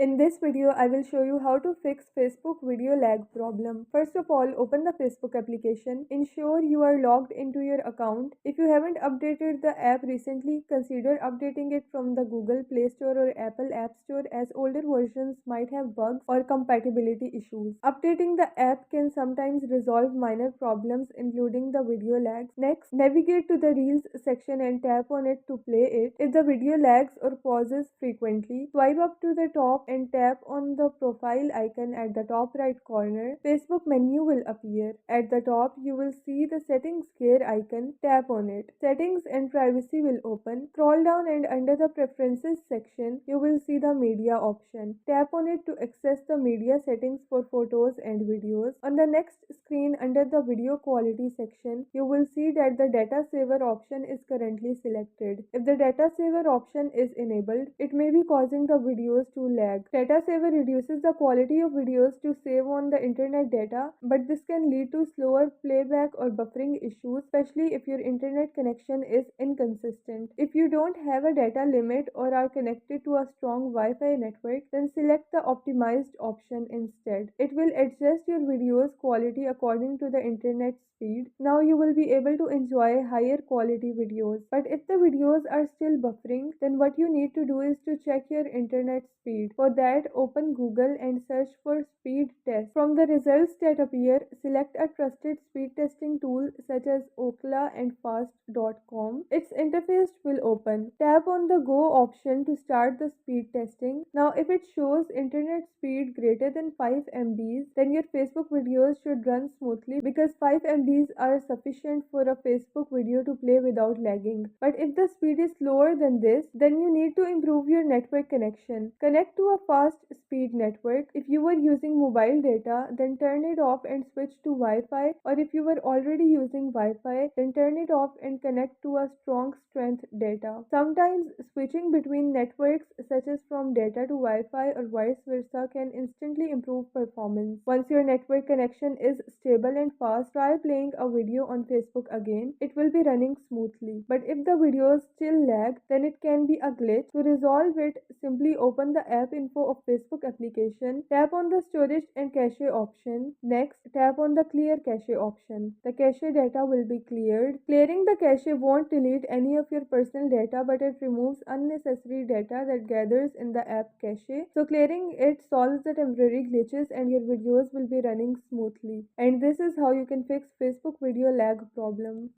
In this video, I will show you how to fix Facebook video lag problem. First of all, open the Facebook application. Ensure you are logged into your account. If you haven't updated the app recently, consider updating it from the Google Play Store or Apple App Store, as older versions might have bugs or compatibility issues. Updating the app can sometimes resolve minor problems including the video lags. Next, navigate to the Reels section and tap on it to play it. If the video lags or pauses frequently, swipe up to the top and tap on the profile icon at the top right corner. Facebook menu will appear. At the top, you will see the settings gear icon. Tap on it. Settings and privacy will open. Scroll down and under the preferences section, you will see the media option. Tap on it to access the media settings for photos and videos. On the next screen under the video quality section, you will see that the data saver option is currently selected. If the data saver option is enabled, it may be causing the videos to lag. Data saver reduces the quality of videos to save on the internet data, but this can lead to slower playback or buffering issues, especially if your internet connection is inconsistent. If you don't have a data limit or are connected to a strong Wi-Fi network, then select the optimized option instead. It will adjust your videos quality according to the internet speed. Now you will be able to enjoy higher quality videos. But if the videos are still buffering, then what you need to do is to check your internet speed. For that, open Google and search for speed test. From the results that appear, select a trusted speed testing tool such as Ookla and Fast.com. Its interface will open. Tap on the Go option to start the speed testing. Now, if it shows internet speed greater than 5 MBs, then your Facebook videos should run smoothly, because 5 MBs are sufficient for a Facebook video to play without lagging. But if the speed is slower than this, then you need to improve your network connection. Connect to a fast speed network. If you were using mobile data, then turn it off and switch to Wi-Fi, or if you were already using Wi-Fi, then turn it off and connect to a strong strength data. Sometimes switching between networks, such as from data to Wi-Fi or vice versa, can instantly improve performance. Once your network connection is stable and fast, try playing a video on Facebook again. It will be running smoothly. But if the videos still lag, then it can be a glitch. To resolve it, simply open the app info of Facebook application, tap on the storage and cache option. Next, tap on the clear cache option. The cache data will be cleared. Clearing the cache won't delete any of your personal data, but it removes unnecessary data that gathers in the app cache. So clearing it solves the temporary glitches and your videos will be running smoothly. And this is how you can fix Facebook video lag problem.